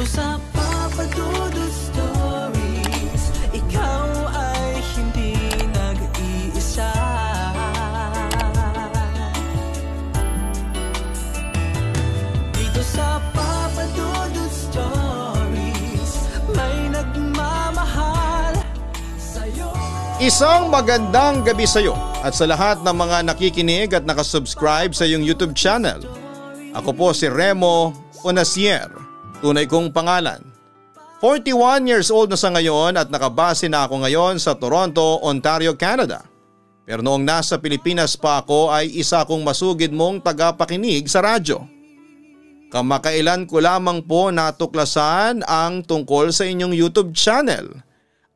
sa Papa Dudut Stories, ikaw ay hindi nag-iisa. Dito sa Papa Dudut Stories, may nagmamahal sa'yo. Isang magandang gabi sa iyo at sa lahat ng mga nakikinig at nakasubscribe sa iyong YouTube channel. Ako po si Remo Onasier, tunay kong pangalan. 41 years old na sa ngayon at nakabase na ako ngayon sa Toronto, Ontario, Canada. Pero noong nasa Pilipinas pa ako ay isa kong masugid mong tagapakinig sa radyo. Kamakailan ko lamang po natuklasan ang tungkol sa inyong YouTube channel.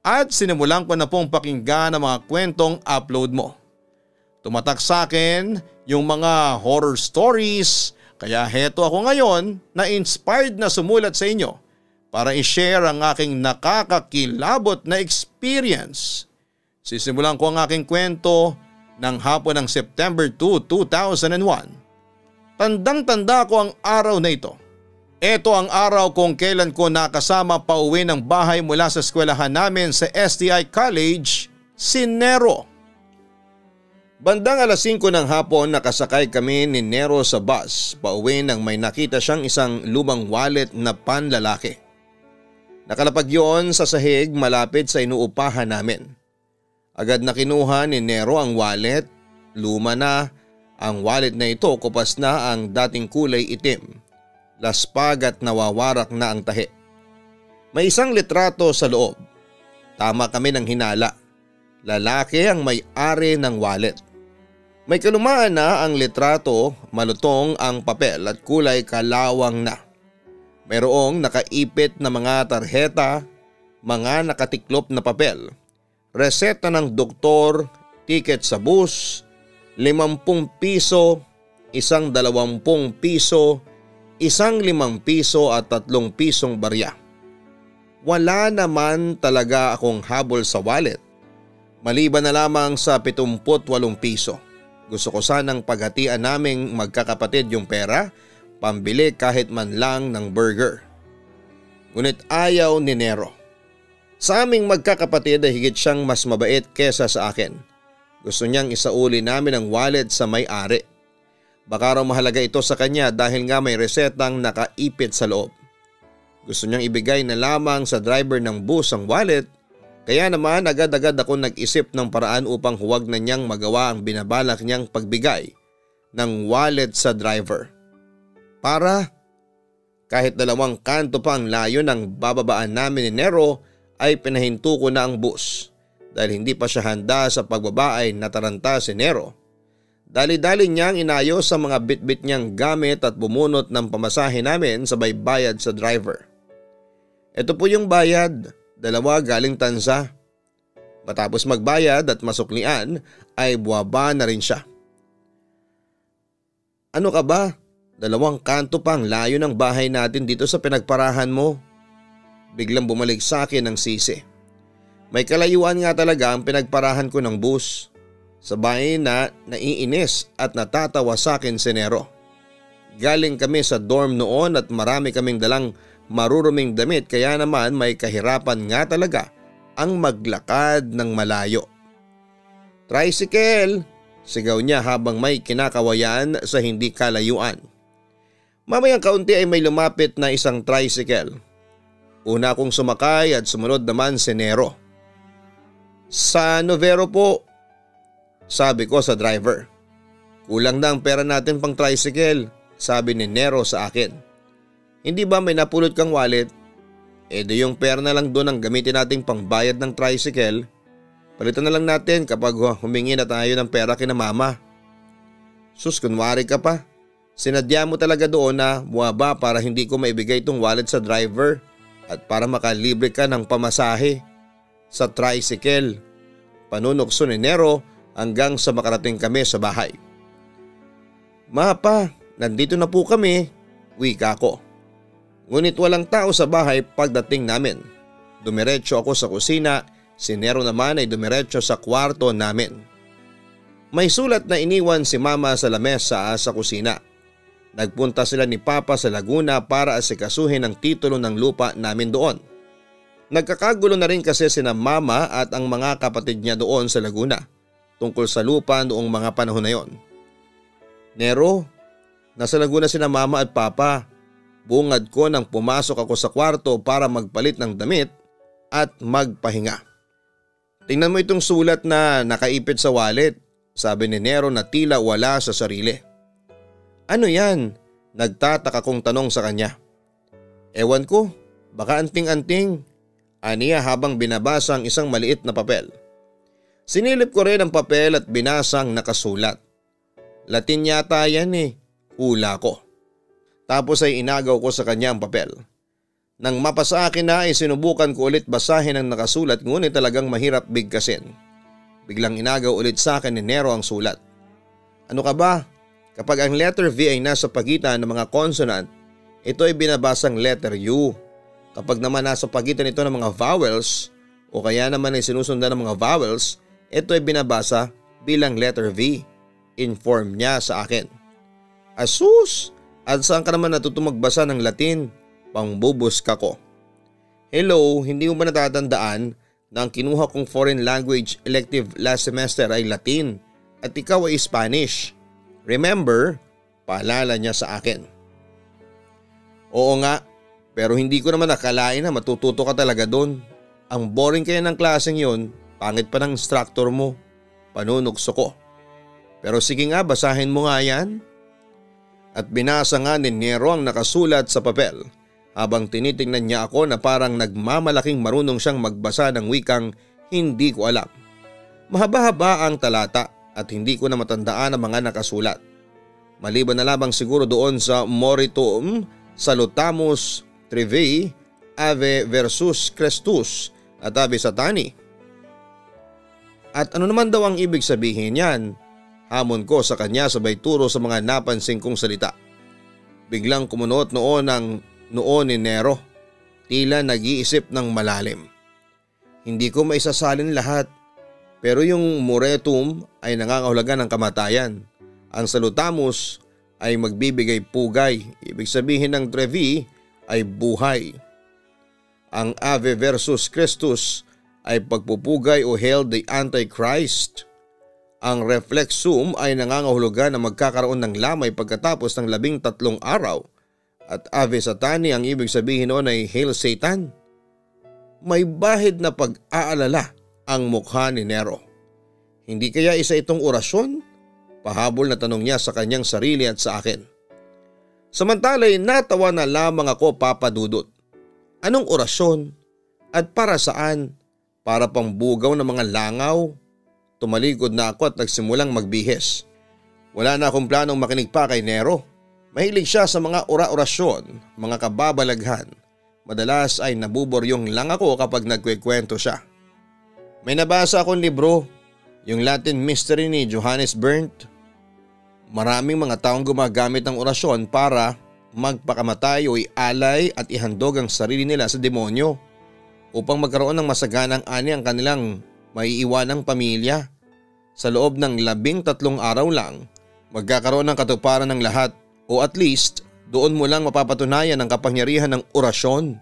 At sinimulan ko na pong pakinggan ang mga kwentong upload mo. Tumatak sa akin yung mga horror stories, kaya heto ako ngayon na inspired na sumulat sa inyo para i-share ang aking nakakakilabot na experience. Sisimulan ko ang aking kwento ng hapon ng September 2, 2001. Tandang-tanda ko ang araw na ito. Ito ang araw kung kailan ko nakasama pauwi ng bahay mula sa eskwelahan namin sa STI College, si Nero. Bandang alas 5 ng hapon nakasakay kami ni Nero sa bus pauwi nang may nakita siyang isang lumang wallet na panlalaki. Nakalapag yun sa sahig malapit sa inuupahan namin. Agad na kinuha ni Nero ang wallet. Luma na ang wallet na ito, kupas na ang dating kulay itim. Laspag at nawawarak na ang tahi. May isang litrato sa loob. Tama kami ng hinala. Lalaki ang may-ari ng wallet. May kalumaan na ang litrato, malutong ang papel at kulay kalawang na. Mayroong nakaipit na mga tarheta, mga nakatiklop na papel, reseta ng doktor, tiket sa bus, 50 piso, isang 20 piso, isang 5 piso at 3 pisong barya. Wala naman talaga akong habol sa wallet. Maliban na lamang sa 78 piso. Gusto ko sanang paghatian naming magkakapatid yung pera, pambili kahit man lang ng burger. Ngunit ayaw ni Nero. Sa aming magkakapatid ay higit siyang mas mabait kesa sa akin. Gusto niyang isauli namin ang wallet sa may-ari. Baka raw mahalaga ito sa kanya dahil nga may resetang nakaipit sa loob. Gusto niyang ibigay na lamang sa driver ng bus ang wallet, kaya naman agad-agad ako nag-isip ng paraan upang huwag na niyang magawa ang binabalak niyang pagbigay ng wallet sa driver. Para kahit 2 kanto pa ang layo ng bababaan namin ni Nero ay pinahinto ko na ang bus dahil hindi pa siya handa sa pagbaba ay nataranta si Nero. Dali-dali niyang inayos sa mga bitbit niyang gamit at bumunot ng pamasahe namin sabay bayad sa driver. Ito po yung bayad, 2 galing tansa. Matapos magbayad at masuklian ay buwaba na rin siya. Ano ka ba? 2 kanto pa ang layo ng bahay natin dito sa pinagparahan mo. Biglang bumalik sa akin ang sisi. May kalayuan nga talaga ang pinagparahan ko ng bus. Sabay na naiinis at natatawa sa akin si Nero. Galing kami sa dorm noon at marami kaming dalang maruruming damit kaya naman may kahirapan nga talaga ang maglakad ng malayo. Tricycle! Sigaw niya habang may kinakawayan sa hindi kalayuan. Mamayang kaunti ay may lumapit na isang tricycle. Una akong sumakay at sumunod naman si Nero. Sa Novero po, sabi ko sa driver. Kulang na ang pera natin pang tricycle, sabi ni Nero sa akin. Hindi ba may napulot kang wallet? Di yung pera na lang doon ang gamitin nating pangbayad ng tricycle. Palitan na lang natin kapag humingi na tayo ng pera kina mama. Sus, kunwari ka pa. Sinadya mo talaga doon na buwaba para hindi ko maibigay itong wallet sa driver at para makalibre ka ng pamasahe sa tricycle. Panunokso ni Nero hanggang sa makarating kami sa bahay. Mapa, nandito na po kami, wika ko. Ngunit walang tao sa bahay pagdating namin. Dumiretso ako sa kusina, si Nero naman ay dumiretso sa kwarto namin. May sulat na iniwan si mama sa lamesa sa kusina. Nagpunta sila ni Papa sa Laguna para asikasuhin ang titulo ng lupa namin doon. Nagkakagulo na rin kasi sina Mama at ang mga kapatid niya doon sa Laguna tungkol sa lupa noong mga panahon na yon. Nero, nasa Laguna sina Mama at Papa. Bungad ko nang pumasok ako sa kwarto para magpalit ng damit at magpahinga. Tingnan mo itong sulat na nakaipit sa wallet, sabi ni Nero na tila wala sa sarili. Ano yan? Nagtataka kong tanong sa kanya. Ewan ko, baka anting-anting, aniya habang binabasa ang isang maliit na papel. Sinilip ko rin ang papel at binasang nakasulat. Latin yata yan hula ko. Tapos ay inagaw ko sa kanya ang papel. Nang mapasa akin na ay sinubukan ko ulit basahin ang nakasulat ngunit talagang mahirap bigkasin. Biglang inagaw ulit sa akin ni Nero ang sulat. Ano ka ba? Kapag ang letter V ay nasa pagitan ng mga consonant, ito ay binabasang letter U. Kapag naman nasa pagitan ito ng mga vowels o kaya naman ay sinusundan ng mga vowels, ito ay binabasa bilang letter V. Inform niya sa akin. Asus! At saan ka naman natutong magbasa ng Latin? Pangbubus ka ko. Hello, hindi mo ba natatandaan na ang kinuha kong foreign language elective last semester ay Latin at ikaw ay Spanish? Remember? Paalala niya sa akin. Oo nga, pero hindi ko naman nakalain na matututo ka talaga doon. Ang boring kaya ng klaseng yon, pangit pa ng instructor mo. Panunukso ko. Pero sige nga, basahin mo nga yan. At binasa nga ni Nero ang nakasulat sa papel habang tinitingnan niya ako na parang nagmamalaking marunong siyang magbasa ng wikang hindi ko alam. Mahaba-haba ang talata at hindi ko na matandaan ang mga nakasulat. Maliban na lamang siguro doon sa Moritum Salutamus Trivi Ave versus Christus at Ave Satani. At ano naman daw ang ibig sabihin yan? Hamon ko sa kanya sabay turo sa mga napansin kong salita. Biglang kumunot noon ni Nero. Tila nag-iisip ng malalim. Hindi ko maisasalin lahat. Pero yung moretum ay nangangahulugan ng kamatayan. Ang salutamus ay magbibigay pugay. Ibig sabihin ng trevi ay buhay. Ang Ave versus Christus ay pagpupugay o hail the Antichrist. Ang reflexum ay nangangahulugan na magkakaroon ng lamay pagkatapos ng 13 araw at Ave Satani ang ibig sabihin noon ay Hail Satan. May bahid na pag-aalala ang mukha ni Nero. Hindi kaya isa itong orasyon? Pahabol na tanong niya sa kanyang sarili at sa akin. Samantala'y natawa na lamang ako, Papa Dudut. Anong orasyon? At para saan? Para pang bugaw ng mga langaw? Tumalikod na ako at nagsimulang magbihis. Wala na akong planong makinig pa kay Nero. Mahilig siya sa mga ora-orasyon, mga kababalaghan. Madalas ay nabuboryong lang ako kapag nagkwekwento siya. May nabasa akong libro, yung Latin Mystery ni Johannes Berndt. Maraming mga taong gumagamit ng orasyon para magpakamatay o ialay at ihandog ang sarili nila sa demonyo upang magkaroon ng masaganang ani ang kanilang maiiwanang pamilya. Sa loob ng 13 araw lang, magkakaroon ng katuparan ng lahat o at least doon mo lang mapapatunayan ang kapangyarihan ng orasyon.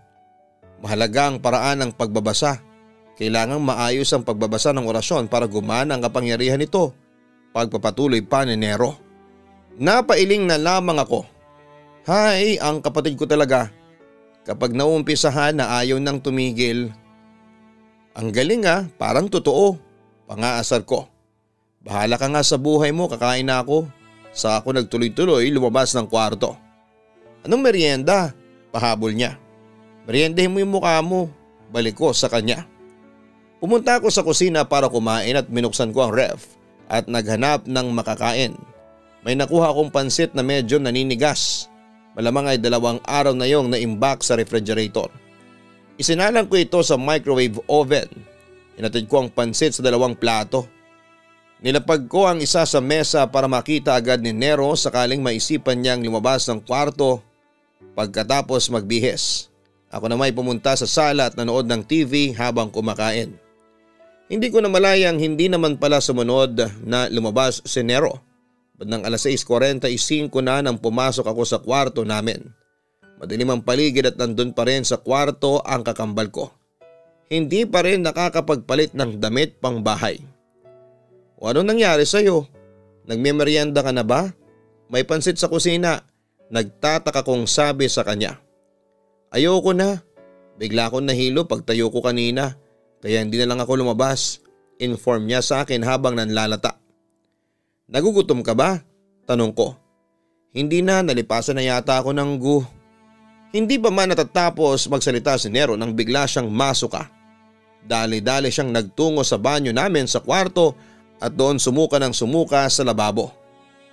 Mahalaga ang paraan ng pagbabasa. Kailangang maayos ang pagbabasa ng orasyon para gumana ang kapangyarihan nito. Pagpapatuloy pa ni Nero. Napailing na lamang ako. Hay, ang kapatid ko talaga. Kapag naumpisahan na ayaw nang tumigil. Ang galing parang totoo. Pangaasar ko. Bahala ka nga sa buhay mo, kakain na ako. Saka ako nagtuloy-tuloy lumabas ng kwarto. Anong merienda? Pahabol niya. Meriendahin mo yung mukha mo. Balik ko sa kanya. Pumunta ako sa kusina para kumain at binuksan ko ang ref at naghanap ng makakain. May nakuha akong pansit na medyo naninigas. Malamang ay 2 araw na yung naimbak sa refrigerator. Isinalang ko ito sa microwave oven. Hinatid ko ang pansit sa 2 plato. Nilapag ko ang isa sa mesa para makita agad ni Nero sakaling maisipan niyang lumabas ng kwarto pagkatapos magbihis. Ako naman ay pumunta sa sala at nanood ng TV habang kumakain. Hindi ko na malayang hindi naman pala sumunod na lumabas si Nero Bandang alas 6:45 na nang pumasok ako sa kwarto namin. Madilim ang paligid at nandun pa rin sa kwarto ang kakambal ko. Hindi pa rin nakakapagpalit ng damit pang bahay. O anong nangyari sa'yo? Nagmemeryenda ka na ba? May pansit sa kusina. Nagtataka kong sabi sa kanya. Ayoko na. Bigla akong nahilo pagtayo ko kanina. Kaya hindi na lang ako lumabas. Inform niya sa akin habang nanlalata. Nagugutom ka ba? Tanong ko. Hindi na, nalipasan na yata ako ng Hindi pa man natatapos magsalita si Nero nang bigla siyang masuka. Dali-dali siyang nagtungo sa banyo namin sa kwarto at doon sumuka ng sumuka sa lababo.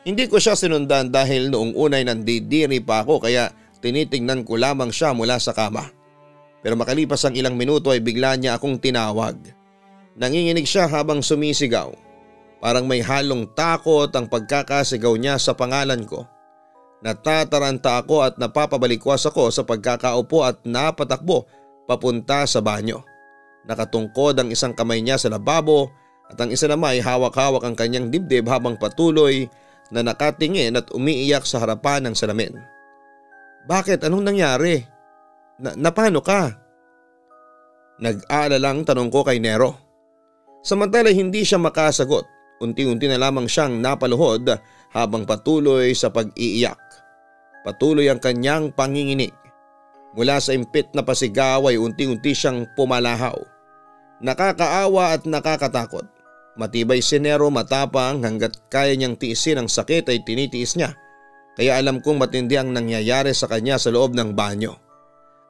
Hindi ko siya sinundan dahil noong unay nandidiri pa ako kaya tinitingnan ko lamang siya mula sa kama. Pero makalipas ang ilang minuto ay bigla niya akong tinawag. Nanginginig siya habang sumisigaw. Parang may halong takot ang pagkakasigaw niya sa pangalan ko. Natataranta ako at napapabalikwas ako sa pagkakaupo at napatakbo papunta sa banyo. Nakatungkod ang isang kamay niya sa lababo at ang isa naman ay hawak-hawak ang kanyang dibdib habang patuloy na nakatingin at umiiyak sa harapan ng salamin. Bakit? Anong nangyari? Napano ka? Nag-aalalang tanong ko kay Nero. Samantala hindi siya makasagot. Unti-unti na lamang siyang napaluhod habang patuloy sa pag-iiyak. Patuloy ang kanyang panginginig. Mula sa impit na pasigaw ay unti-unti siyang pumalahaw. Nakakaawa at nakakatakot. Matibay si Nero, matapang, hanggat kaya niyang tiisin ang sakit ay tinitiis niya. Kaya alam kong matindi ang nangyayari sa kanya sa loob ng banyo.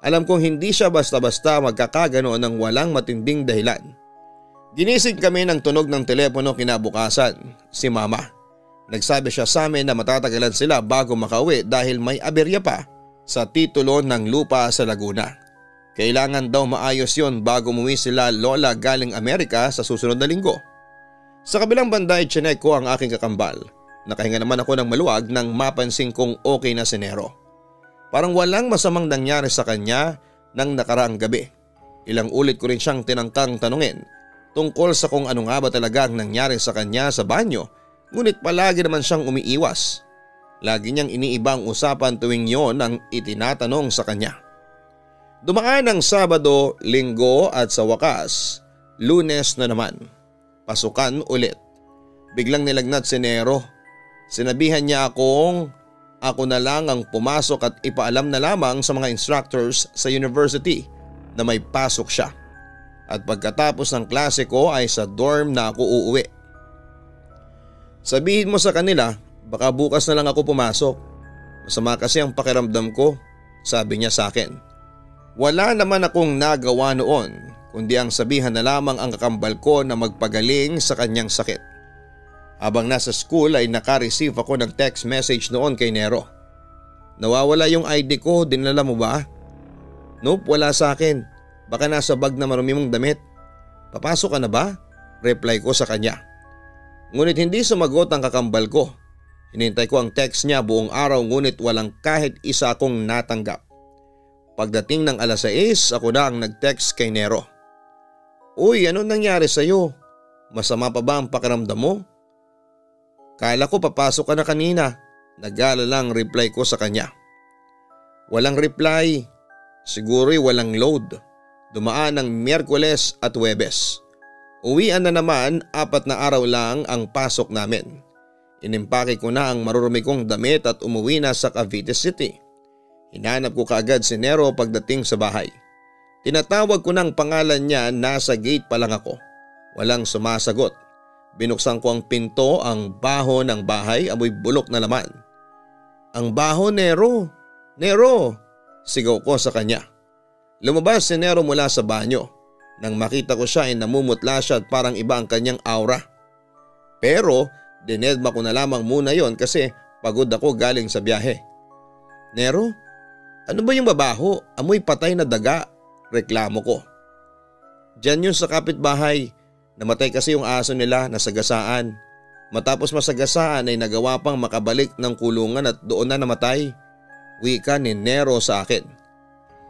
Alam kong hindi siya basta-basta magkakaganoon ng walang matinding dahilan. Ginising kami ng tunog ng telepono kinabukasan, si Mama. Nagsabi siya sa amin na matatagalan sila bago makauwi dahil may aberya pa sa titulo ng lupa sa Laguna. Kailangan daw maayos yon bago umuwi sila lola galing Amerika sa susunod na linggo. Sa kabilang banda ay chinek ko ang aking kakambal. Nakahinga naman ako ng maluwag nang mapansin kong okay na si Nero. Parang walang masamang nangyari sa kanya nang nakaraang gabi. Ilang ulit ko rin siyang tinangkang tanungin tungkol sa kung ano nga ba talaga ang nangyari sa kanya sa banyo, ngunit palagi naman siyang umiiwas. Lagi niyang iniiba ang usapan tuwing yon ang itinatanong sa kanya. Dumaan ang Sabado, Linggo at sa wakas, Lunes na naman. Pasukan ulit. Biglang nilagnat si Nero. Sinabihan niya akong ako na lang ang pumasok at ipaalam na lamang sa mga instructors sa university na may pasok siya. At pagkatapos ng klase ko ay sa dorm na ako uuwi. Sabihin mo sa kanila, baka bukas na lang ako pumasok. Masama kasi ang pakiramdam ko, sabi niya sa akin. Wala naman akong nagawa noon, kundi ang sabihan na lamang ang kakambal ko na magpagaling sa kanyang sakit. Habang nasa school ay naka-receive ako ng text message noon kay Nero. Nawawala yung ID ko, dinala mo ba? Nope, wala sa akin. Baka nasa bag na marumi mong damit. Papasok ka na ba? Reply ko sa kanya. Ngunit hindi sumagot ang kakambal ko. Hinintay ko ang text niya buong araw ngunit walang kahit isa akong natanggap. Pagdating ng alas 6 ako na ang nag-text kay Nero. Uy, ano nangyari sa'yo? Masama pa ba ang pakiramdam mo? Kala ko papasok ka na kanina. Nag-aalalang reply ko sa kanya. Walang reply. Siguro'y walang load. Dumaan ng Miyerkules at Huwebes. Uwian na naman, 4 na araw lang ang pasok namin. Inimpake ko na ang marurumi kong damit at umuwi na sa Cavite City. Hinanap ko kaagad si Nero pagdating sa bahay. Tinatawag ko ng pangalan niya, nasa gate pa lang ako. Walang sumasagot. Binuksan ko ang pinto, ang baho ng bahay, amoy bulok na laman. Ang baho, Nero! Nero! Sigaw ko sa kanya. Lumabas si Nero mula sa banyo. Nang makita ko siya ay namumutla siya at parang iba ang kanyang aura. Pero dinedma ko na lamang muna yon kasi pagod ako galing sa biyahe. Nero, ano ba yung babaho? Amoy patay na daga. Reklamo ko. Diyan yun sa kapitbahay. Namatay kasi yung aso nila, nasagasaan. Matapos masagasaan ay nagawa pang makabalik ng kulungan at doon na namatay. Wika ni Nero sa akin.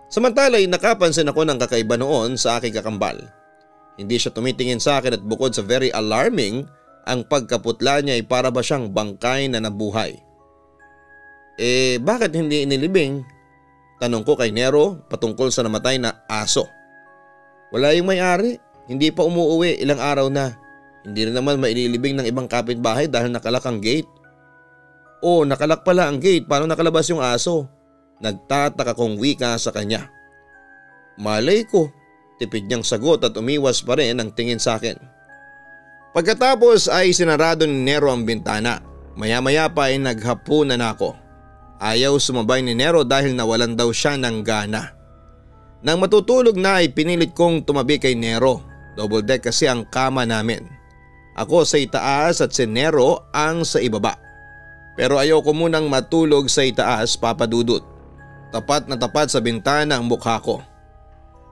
Samantala ay nakapansin ako ng kakaiba noon sa aking kakambal. Hindi siya tumitingin sa akin at bukod sa very alarming Ang pagkaputla niya ay para ba siyang bangkay na nabuhay. Bakit hindi inilibing? Tanong ko kay Nero patungkol sa namatay na aso. Wala yung may-ari, hindi pa umuuwi, ilang araw na. Hindi rin naman maililibing ng ibang kapitbahay dahil nakalak ang gate. Nakalak pala ang gate, paano nakalabas yung aso? Nagtataka kong wika sa kanya. Malay ko, tipid niyang sagot at umiwas pa rin ang tingin sa akin. Pagkatapos ay sinarado ni Nero ang bintana. Maya-maya pa ay naghapunan ako. Ayaw sumabay ni Nero dahil nawalan daw siya ng gana. Nang matutulog na ay pinilit kong tumabi kay Nero. Double deck kasi ang kama namin. Ako sa itaas at si Nero ang sa ibaba. Pero ayaw ko munang matulog sa itaas, Papa Dudut. Tapat na tapat sa bintana ang mukha ko.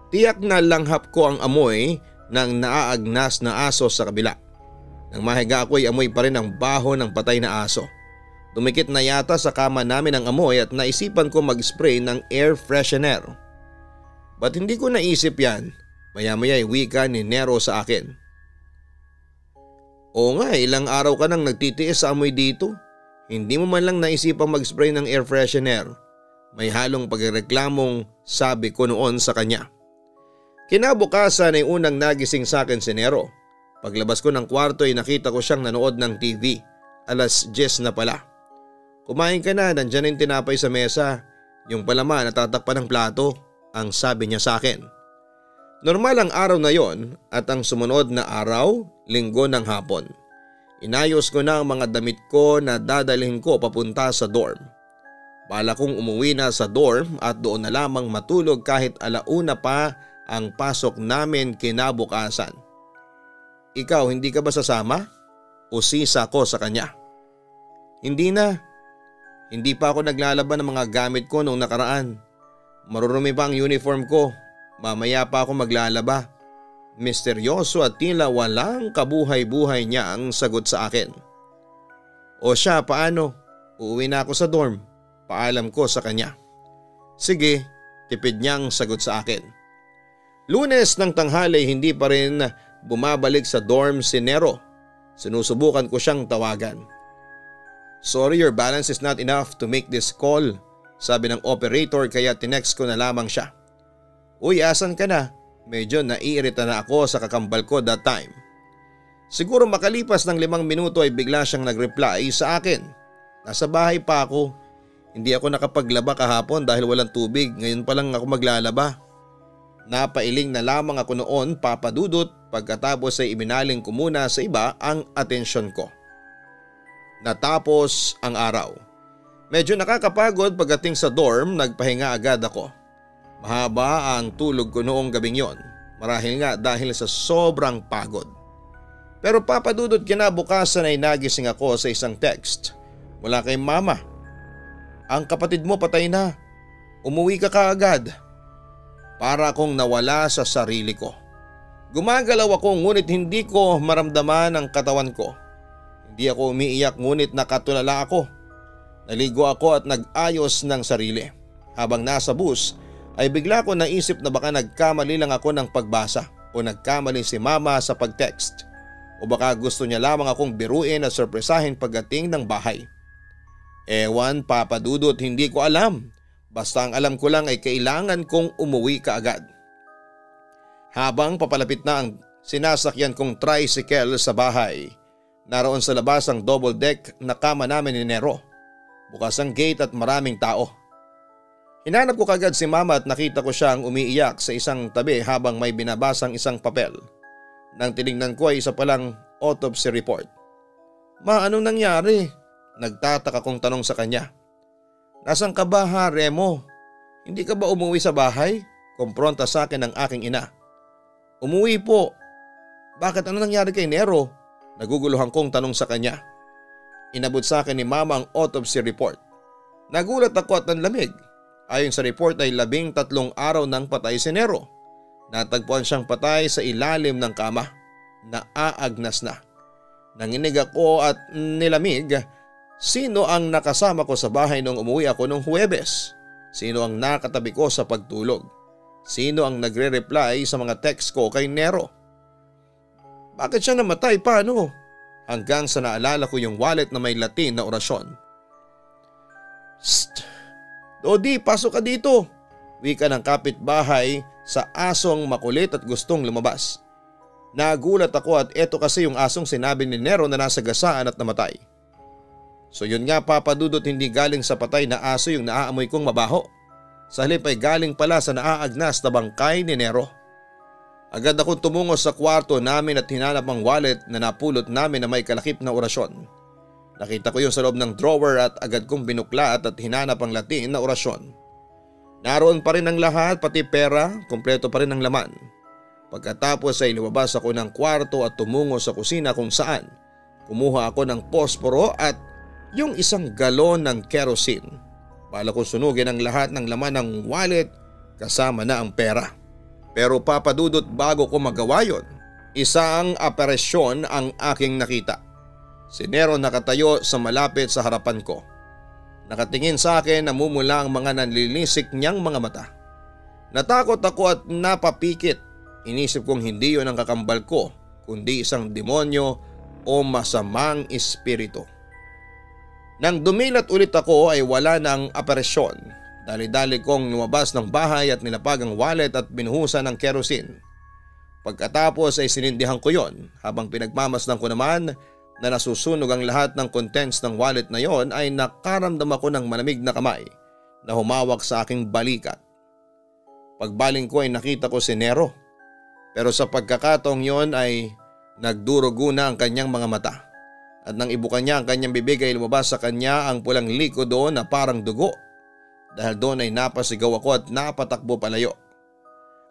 Tiyak na langhap ko ang amoy ng naaagnas na aso sa kabila. Nang mahiga ako ay amoy pa rin ang baho ng patay na aso. Dumikit na yata sa kama namin ang amoy at naisipan ko mag-spray ng air freshener. Ba't hindi ko naisip yan? Maya-maya ay wika ni Nero sa akin. Oo nga, ilang araw ka nang nagtitiis sa amoy dito. Hindi mo man lang naisipang mag-spray ng air freshener. May halong pagreklamong sabi ko noon sa kanya. Kinabukasan ay unang nagising sa akin si Nero. Paglabas ko ng kwarto ay nakita ko siyang nanood ng TV. 10:00 na pala. Kumain ka na, nandyan yung tinapay sa mesa. Yung palaman natatakpan ng plato, ang sabi niya sa akin. Normal ang araw na yon at ang sumunod na araw, linggo ng hapon. Inayos ko na ang mga damit ko na dadalhin ko papunta sa dorm. Bala kong umuwi na sa dorm at doon na lamang matulog kahit 1:00 pa ang pasok namin kinabukasan. Ikaw, hindi ka ba sasama? Usisa ko sa kanya. Hindi na. Hindi pa ako naglalaban ng mga gamit ko noong nakaraan. Marurumi pa ang uniform ko. Mamaya pa ako maglalaba. Misteryoso at tila walang kabuhay-buhay niya ang sagot sa akin. O siya, paano? Uuwi na ako sa dorm. Paalam ko sa kanya. Sige, tipid niyang sagot sa akin. Lunes ng tanghali hindi pa rin bumabalik sa dorm si Nero. Sinusubukan ko siyang tawagan. Sorry, your balance is not enough to make this call, sabi ng operator kaya tinext ko na lamang siya. Uy, asan ka na? Medyo naiirita na ako sa kakambal ko that time. Siguro makalipas ng 5 minuto ay bigla siyang nag-reply sa akin. Nasa bahay pa ako. Hindi ako nakapaglaba kahapon dahil walang tubig, ngayon pa lang ako maglalaba. Napailing na lamang ako noon, Papa Dudut, pagkatapos ay iminaling ko muna sa iba ang atensyon ko. Natapos ang araw. Medyo nakakapagod pagdating sa dorm, nagpahinga agad ako. Mahaba ang tulog ko noong gabing yon, marahil nga dahil sa sobrang pagod. Pero Papa Dudut, kinabukasan ay nagising ako sa isang text mula kay Mama. Ang kapatid mo patay na. Umuwi ka kaagad. Para akong nawala sa sarili ko. Gumagalaw ako ngunit hindi ko maramdaman ang katawan ko. Hindi ako umiiyak ngunit nakatulala ako. Naligo ako at nag-ayos ng sarili. Habang nasa bus ay bigla ko naisip na baka nagkamali lang ako ng pagbasa o nagkamali si Mama sa pag-text. O baka gusto niya lamang akong biruin at sorpresahin pagdating ng bahay. Ewan, Papa Dudut, hindi ko alam. Basta ang alam ko lang ay kailangan kong umuwi kaagad. Habang papalapit na ang sinasakyan kong tricycle sa bahay, naroon sa labas ang double deck na kama namin ni Nero. Bukas ang gate at maraming tao. Hinanap ko kagad si Mama at nakita ko siyang umiiyak sa isang tabi habang may binabasang isang papel. Nang tinignan ko ay isa palang autopsy report. Ma, anong nangyari? Nagtataka kong tanong sa kanya. Nasaan ka ba ha, Remo? Hindi ka ba umuwi sa bahay? Kompronta sa akin ng aking ina. Umuwi po. Bakit, ano nangyari kay Nero? Naguguluhan kong tanong sa kanya. Inabot sa akin ni Mama ang autopsy report. Nagulat ako at nanlamig. Ayon sa report ay 13 araw nang patay si Nero. Natagpuan siyang patay sa ilalim ng kama. Naaagnas na. Nanginig ako at nilamig. Sino ang nakasama ko sa bahay nung umuwi ako nung Huwebes? Sino ang nakatabi ko sa pagtulog? Sino ang nagre-reply sa mga text ko kay Nero? Bakit siya namatay? Paano? hanggang sa naalala ko yung wallet na may Latin na orasyon. Psst! Dodi, pasok ka dito! Wika ng kapitbahay sa asong makulit at gustong lumabas. Nagulat ako at eto kasi yung asong sinabi ni Nero na nasa gasaan at namatay. So yun nga Papa Dudut, hindi galing sa patay na aso yung naaamoy kong mabaho. Sa halip ay galing pala sa naaagnas na bangkay ni Nero. Agad akong tumungo sa kwarto namin at hinanap ang wallet na napulot namin na may kalakip na orasyon. Nakita ko yung sa loob ng drawer at agad kong binuklat at hinanap ang Latin na orasyon. Naroon pa rin ang lahat, pati pera, kumpleto pa rin ang laman. Pagkatapos ay lumabas ako ng kwarto at tumungo sa kusina kung saan kumuha ako ng posporo at yung isang galon ng kerosene. Bala kong sunugin ang lahat ng laman ng wallet kasama na ang pera. Pero Papa Dudut, bago ko magawa yon, isang aparisyon ang aking nakita. Si Nero nakatayo sa malapit sa harapan ko. Nakatingin sa akin, namumula ang mga nanlilisik niyang mga mata. Natakot ako at napapikit. Inisip kong hindi yon ang kakambal ko, kundi isang demonyo o masamang espiritu. Nang dumilat ulit ako ay wala ng aparisyon. Dali-dali kong lumabas ng bahay at nilapag ang wallet at binuhusan ng kerosene. Pagkatapos ay sinindihan ko yon, habang pinagmamasdan ko naman na nasusunog ang lahat ng contents ng wallet na yon ay nakaramdam ako ng malamig na kamay na humawak sa aking balikat. Pagbaling ko ay nakita ko si Nero, pero sa pagkakataong yon ay nagdurugo na ang kanyang mga mata. At nang ibukan niya ang kanyang bibig ay lumabas sa kanya ang pulang liko doon na parang dugo. Dahil doon ay napasigaw ako at napatakbo palayo.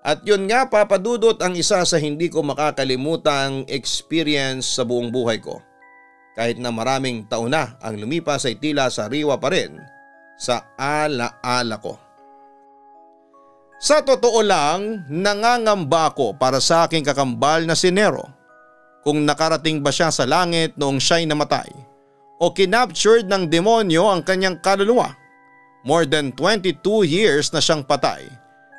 At yun nga Papa Dudut, ang isa sa hindi ko makakalimutang experience sa buong buhay ko. Kahit na maraming taon na ang lumipas ay tila sariwa pa rin sa alaala ko. Sa totoo lang, nangangamba ako para sa aking kakambal na si Nero. Kung nakarating ba siya sa langit noong siya'y namatay o kinaptured ng demonyo ang kanyang kaluluwa. More than 22 years na siyang patay,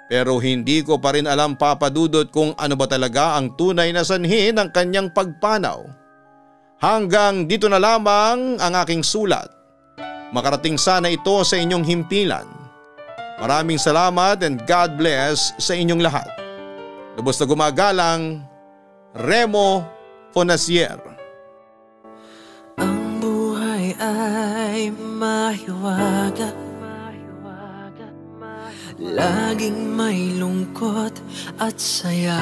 pero hindi ko pa rin alam Papa Dudut kung ano ba talaga ang tunay na sanhi ng kanyang pagpanaw. Hanggang dito na lamang ang aking sulat. Makarating sana ito sa inyong himpilan. Maraming salamat and God bless sa inyong lahat. Lubos na gumagalang, Remo Fonasier. Ang buhay ay mahiwaga, laging may lungkot at saya.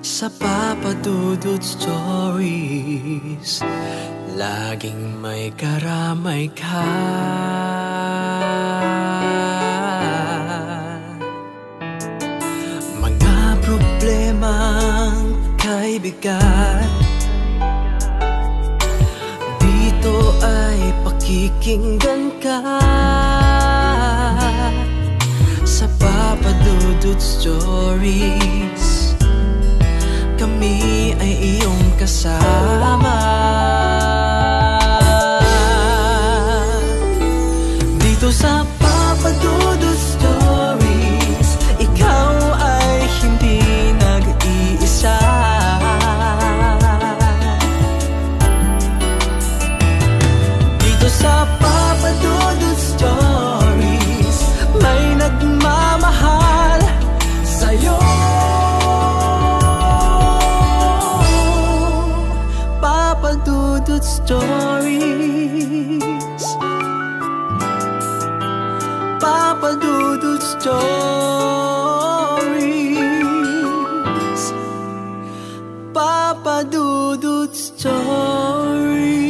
Sa Papa Dudut Stories, laging may karamay ka. Mga problemang kay bigat, dito ay pakikinggan ka. Sa Papa Dudut Stories, kami ay iyong kasama. Dito sa Papa Dudut Stories, ikaw ay hindi nag-iisa. Dito sa Papa Dudut Stories, may nagmamahal sa'yo. Papa Dudut Stories, Papa Dudut Stories, Papa Dudut Stories.